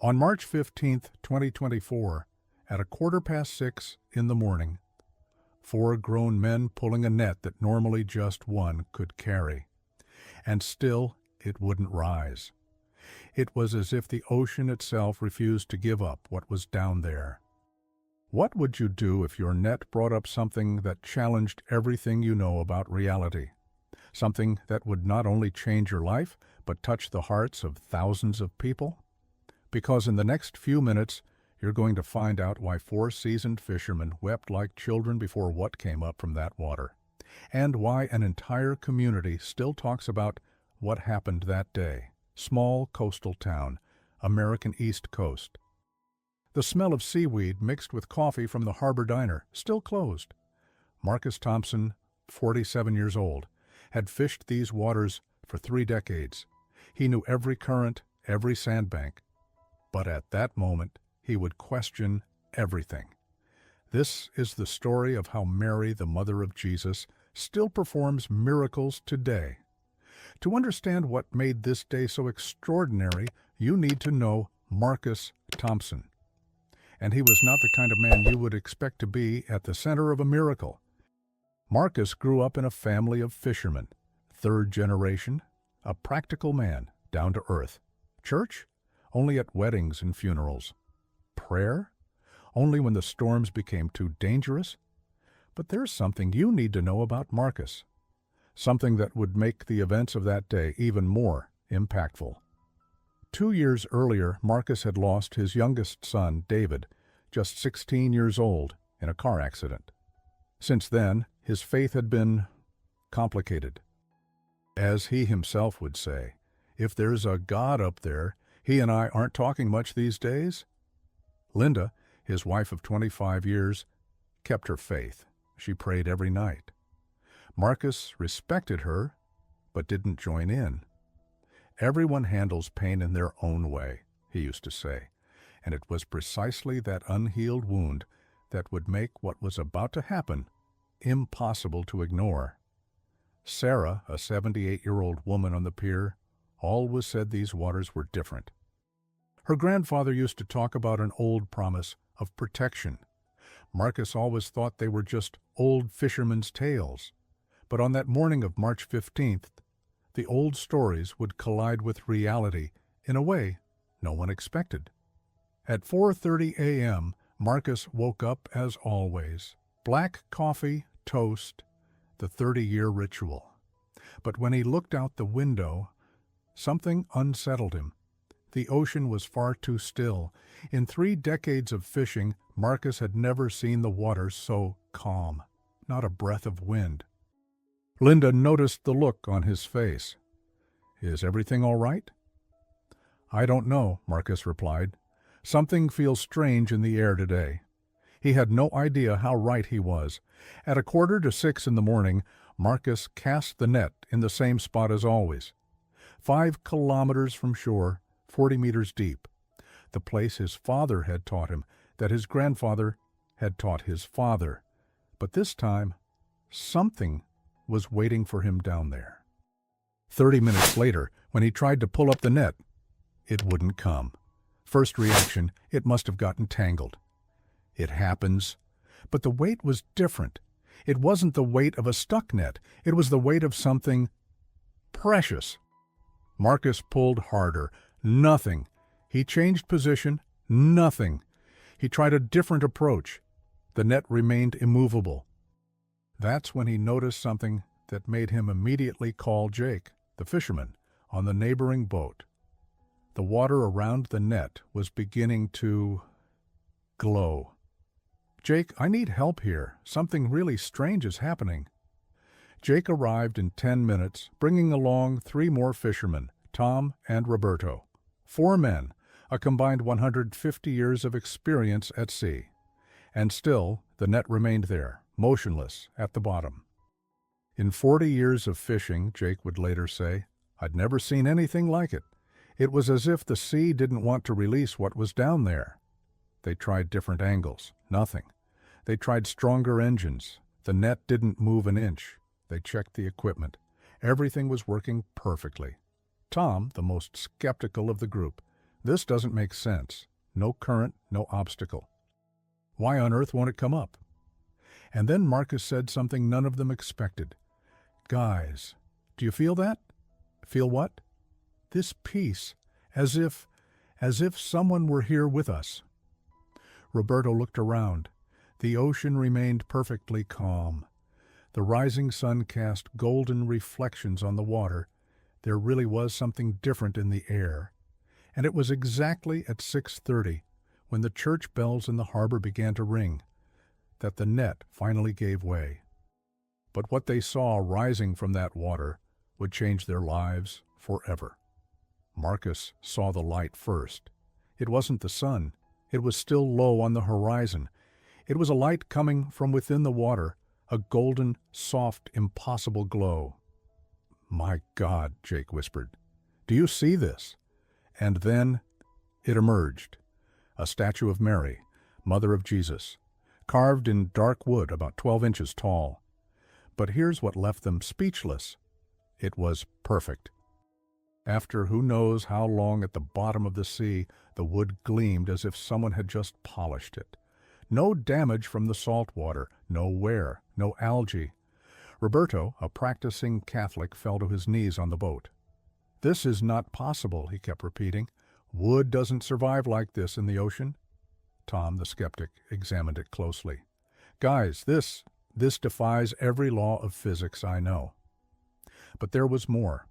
On March 15th, 2024, at 6:15 in the morning, 4 grown men pulling a net that normally just one could carry. And still it wouldn't rise. It was as if the ocean itself refused to give up what was down there. What would you do if your net brought up something that challenged everything you know about reality? Something that would not only change your life, but touch the hearts of thousands of people? Because in the next few minutes, you're going to find out why 4 seasoned fishermen wept like children before what came up from that water, and why an entire community still talks about what happened that day. Small coastal town, American East Coast. The smell of seaweed mixed with coffee from the harbor diner, still closed. Marcus Thompson, 47 years old, had fished these waters for 3 decades. He knew every current, every sandbank. But at that moment, he would question everything. This is the story of how Mary, the mother of Jesus, still performs miracles today. To understand what made this day so extraordinary, you need to know Marcus Thompson. And he was not the kind of man you would expect to be at the center of a miracle. Marcus grew up in a family of fishermen, 3rd generation, a practical man, down to earth. Church? Only at weddings and funerals. Prayer? Only when the storms became too dangerous. But there's something you need to know about Marcus. Something that would make the events of that day even more impactful. 2 years earlier, Marcus had lost his youngest son, David, just 16 years old, in a car accident. Since then, his faith had been complicated. As he himself would say, if there's a God up there, he and I aren't talking much these days. Linda, his wife of 25 years, kept her faith. She prayed every night. Marcus respected her, but didn't join in. Everyone handles pain in their own way, he used to say, and it was precisely that unhealed wound that would make what was about to happen impossible to ignore. Sarah, a 78-year-old woman on the pier, always said these waters were different. Her grandfather used to talk about an old promise of protection. Marcus always thought they were just old fishermen's tales. But on that morning of March 15th, the old stories would collide with reality in a way no one expected. At 4:30 a.m., Marcus woke up as always. Black coffee, toast, the 30-year ritual. But when he looked out the window, something unsettled him. The ocean was far too still. In 3 decades of fishing, Marcus had never seen the water so calm, not a breath of wind. Linda noticed the look on his face. Is everything all right? I don't know, Marcus replied. Something feels strange in the air today. He had no idea how right he was. At 5:45 in the morning, Marcus cast the net in the same spot as always. 5 kilometers from shore, 40 meters deep. The place his father had taught him, that his grandfather had taught his father. But this time, something was waiting for him down there. 30 minutes later, when he tried to pull up the net, it wouldn't come. First reaction, it must have gotten tangled. It happens. But the weight was different. It wasn't the weight of a stuck net. It was the weight of something precious. Marcus pulled harder. Nothing. He changed position. Nothing. He tried a different approach. The net remained immovable. That's when he noticed something that made him immediately call Jake, the fisherman, on the neighboring boat. The water around the net was beginning to glow. Jake, I need help here. Something really strange is happening. Jake arrived in 10 minutes, bringing along 3 more fishermen, Tom and Roberto. 4 men, a combined 150 years of experience at sea. And still, the net remained there, motionless at the bottom. In 40 years of fishing, Jake would later say, I'd never seen anything like it. It was as if the sea didn't want to release what was down there. They tried different angles. Nothing. They tried stronger engines. The net didn't move an inch. They checked the equipment. Everything was working perfectly. Tom, the most skeptical of the group, This doesn't make sense. No current, no obstacle. Why on earth won't it come up? And then Marcus said something none of them expected. Guys, do you feel that? Feel what? This peace, as if someone were here with us. Roberto looked around. The ocean remained perfectly calm. The rising sun cast golden reflections on the water. There really was something different in the air. And it was exactly at 6:30, when the church bells in the harbor began to ring, that the net finally gave way. But what they saw rising from that water would change their lives forever. Marcus saw the light first. It wasn't the sun. It was still low on the horizon. It was a light coming from within the water, a golden, soft, impossible glow. My God, Jake whispered. Do you see this? And then it emerged. A statue of Mary, mother of Jesus, carved in dark wood about 12 inches tall. But here's what left them speechless. It was perfect. After who knows how long at the bottom of the sea, the wood gleamed as if someone had just polished it. No damage from the salt water, no wear, no algae. Roberto, a practicing Catholic, fell to his knees on the boat. This is not possible, he kept repeating. Wood doesn't survive like this in the ocean. Tom, the skeptic, examined it closely. Guys, this defies every law of physics I know. But there was more.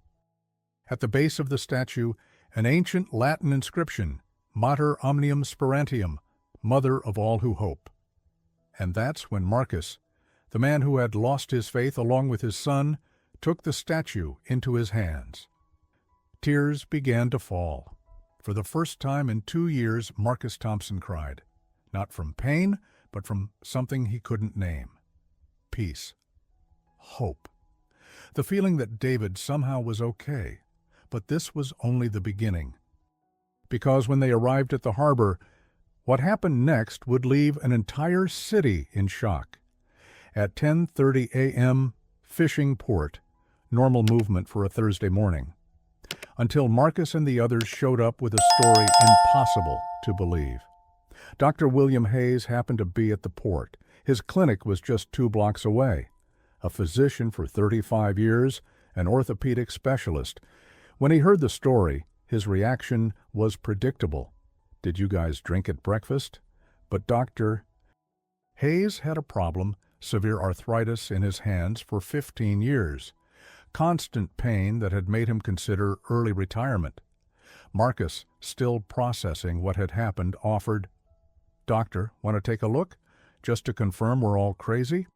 At the base of the statue, an ancient Latin inscription, Mater Omnium Sperantium, Mother of all who hope. And that's when Marcus, the man who had lost his faith along with his son, took the statue into his hands. Tears began to fall. For the first time in 2 years, Marcus Thompson cried. Not from pain, but from something he couldn't name. Peace. Hope. The feeling that David somehow was okay. But this was only the beginning. Because when they arrived at the harbor, what happened next would leave an entire city in shock. At 10:30 a.m., fishing port, normal movement for a Thursday morning. Until Marcus and the others showed up with a story impossible to believe. Dr. William Hayes happened to be at the port. His clinic was just 2 blocks away. A physician for 35 years, an orthopedic specialist. When he heard the story, his reaction was predictable. Did you guys drink at breakfast? But Dr. Hayes had a problem, severe arthritis in his hands for 15 years. Constant pain that had made him consider early retirement. Marcus, still processing what had happened, offered, Doctor, want to take a look? Just to confirm we're all crazy?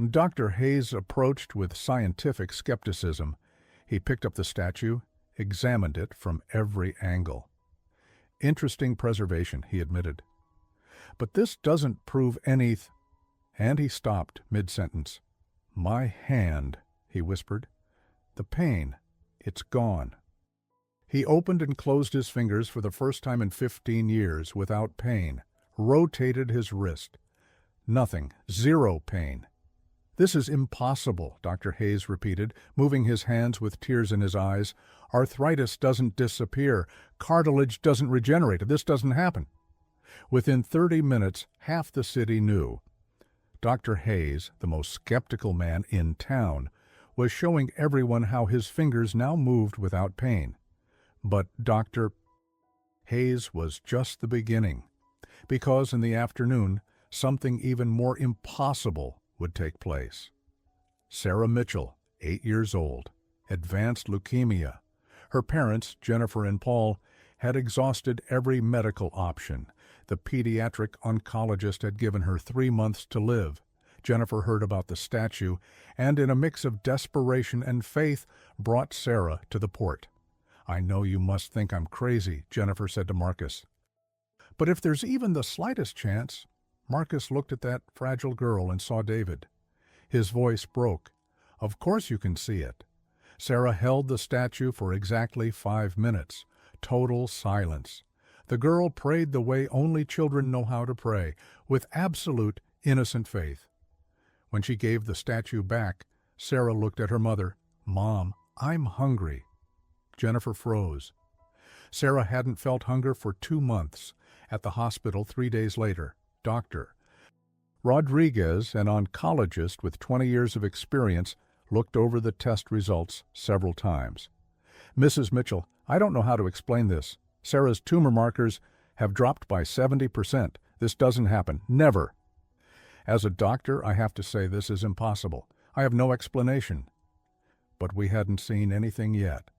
Dr. Hayes approached with scientific skepticism. He picked up the statue, examined it from every angle. Interesting preservation, he admitted. But this doesn't prove anything. And he stopped mid-sentence. My hand, he whispered. The pain, it's gone. He opened and closed his fingers for the first time in 15 years without pain, rotated his wrist. Nothing, zero pain. This is impossible, Dr. Hayes repeated, moving his hands with tears in his eyes. Arthritis doesn't disappear. Cartilage doesn't regenerate. This doesn't happen. Within 30 minutes, half the city knew. Dr. Hayes, the most skeptical man in town, was showing everyone how his fingers now moved without pain. But Dr. Hayes was just the beginning, because in the afternoon, something even more impossible would take place. Sarah Mitchell, 8 years old, advanced leukemia. Her parents, Jennifer and Paul, had exhausted every medical option. The pediatric oncologist had given her 3 months to live. Jennifer heard about the statue and, in a mix of desperation and faith, brought Sarah to the port. I know you must think I'm crazy, Jennifer said to Marcus. But if there's even the slightest chance, Marcus looked at that fragile girl and saw David. His voice broke. Of course you can see it. Sarah held the statue for exactly 5 minutes. Total silence. The girl prayed the way only children know how to pray, with absolute, innocent faith. When she gave the statue back, Sarah looked at her mother. Mom, I'm hungry. Jennifer froze. Sarah hadn't felt hunger for 2 months. At the hospital 3 days later, Dr. Rodriguez, an oncologist with 20 years of experience, looked over the test results several times. "Mrs. Mitchell, I don't know how to explain this. Sarah's tumor markers have dropped by 70%. This doesn't happen. Never." As a doctor, I have to say this is impossible. I have no explanation. But we hadn't seen anything yet.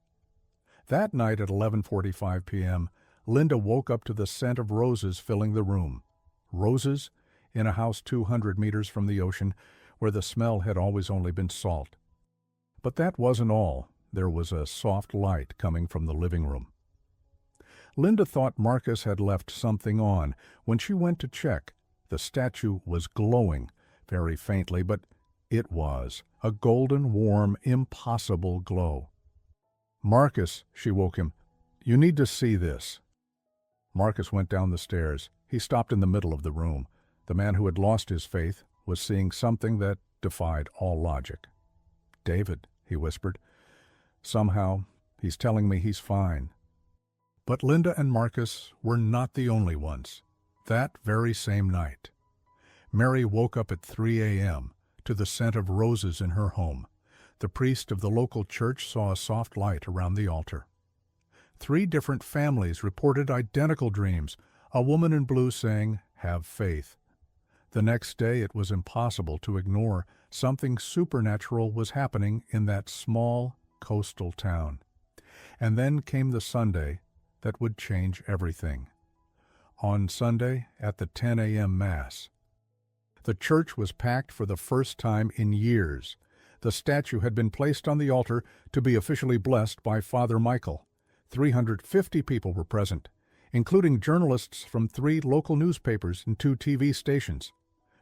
That night at 11:45 p.m., Linda woke up to the scent of roses filling the room. Roses in a house 200 meters from the ocean, where the smell had always only been salt. But that wasn't all. There was a soft light coming from the living room. Linda thought Marcus had left something on. When she went to check, the statue was glowing, very faintly, but it was a golden, warm, impossible glow. "Marcus," she woke him, "you need to see this." Marcus went down the stairs. He stopped in the middle of the room. The man who had lost his faith was seeing something that defied all logic. "David," he whispered, "somehow he's telling me he's fine." But Linda and Marcus were not the only ones. That very same night, Mary woke up at 3 a.m. to the scent of roses in her home. The priest of the local church saw a soft light around the altar. 3 different families reported identical dreams, a woman in blue saying, "Have faith." The next day it was impossible to ignore something supernatural was happening in that small coastal town. And then came the Sunday that would change everything. On Sunday at the 10 a.m. Mass, the church was packed for the first time in years. The statue had been placed on the altar to be officially blessed by Father Michael. 350 people were present, including journalists from 3 local newspapers and 2 TV stations.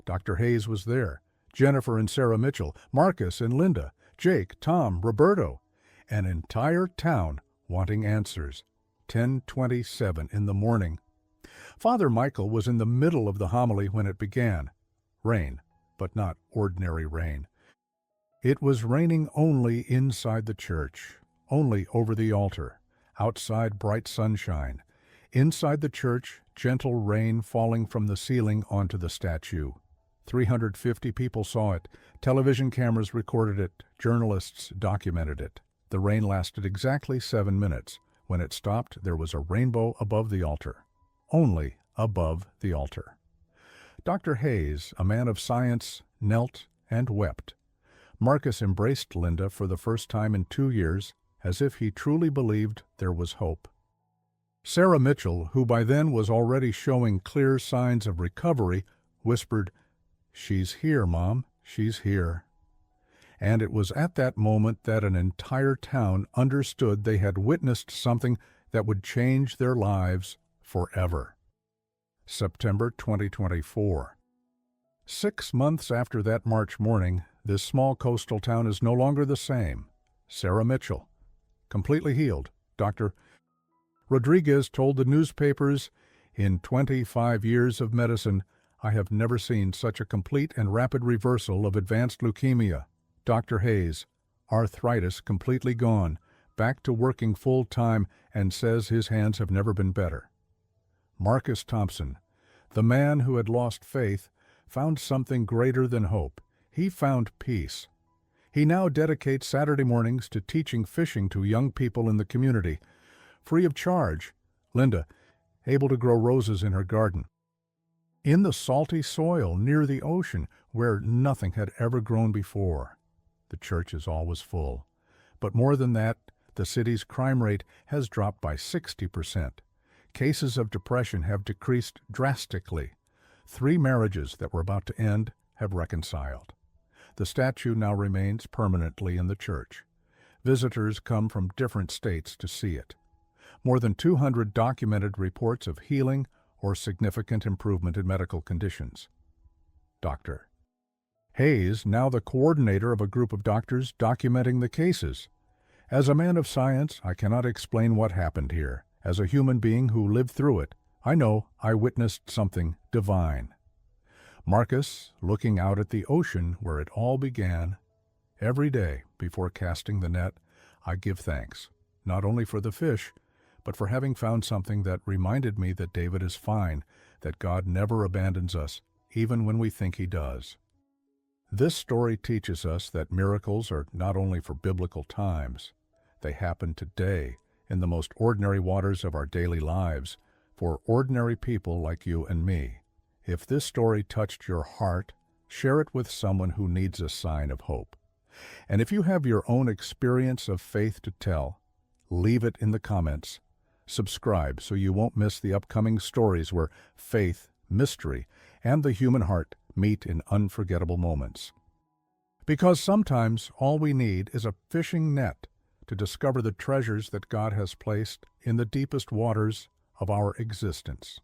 Dr. Hayes was there, Jennifer and Sarah Mitchell, Marcus and Linda, Jake, Tom, Roberto, an entire town wanting answers. 10:27 in the morning. Father Michael was in the middle of the homily when it began. Rain, but not ordinary rain. It was raining only inside the church, only over the altar. Outside, bright sunshine. Inside the church, gentle rain falling from the ceiling onto the statue. 350 people saw it. Television cameras recorded it. Journalists documented it. The rain lasted exactly 7 minutes. When it stopped, there was a rainbow above the altar. Only above the altar. Dr. Hayes, a man of science, knelt and wept. Marcus embraced Linda for the first time in 2 years, as if he truly believed there was hope. Sarah Mitchell, who by then was already showing clear signs of recovery, whispered, "She's here, Mom, she's here." And it was at that moment that an entire town understood they had witnessed something that would change their lives forever. September 2024. 6 months after that March morning, this small coastal town is no longer the same. Sarah Mitchell, completely healed. Dr. Rodriguez told the newspapers, "In 25 years of medicine, I have never seen such a complete and rapid reversal of advanced leukemia." Dr. Hayes, arthritis completely gone, back to working full-time, and says his hands have never been better. Marcus Thompson, the man who had lost faith, found something greater than hope. He found peace. He now dedicates Saturday mornings to teaching fishing to young people in the community, free of charge. Linda, able to grow roses in her garden. In the salty soil near the ocean, where nothing had ever grown before. The church is always full. But more than that, the city's crime rate has dropped by 60%. Cases of depression have decreased drastically. 3 marriages that were about to end have reconciled. The statue now remains permanently in the church. Visitors come from different states to see it. More than 200 documented reports of healing or significant improvement in medical conditions. Dr. Hayes, now the coordinator of a group of doctors documenting the cases. As a man of science, I cannot explain what happened here. As a human being who lived through it, I know I witnessed something divine. Marcus, looking out at the ocean where it all began. Every day, before casting the net, I give thanks, not only for the fish, but for having found something that reminded me that David is fine, that God never abandons us, even when we think He does. This story teaches us that miracles are not only for biblical times. They happen today, in the most ordinary waters of our daily lives, for ordinary people like you and me. If this story touched your heart, share it with someone who needs a sign of hope. And if you have your own experience of faith to tell, leave it in the comments. Subscribe so you won't miss the upcoming stories where faith, mystery, and the human heart meet in unforgettable moments. Because sometimes all we need is a fishing net to discover the treasures that God has placed in the deepest waters of our existence.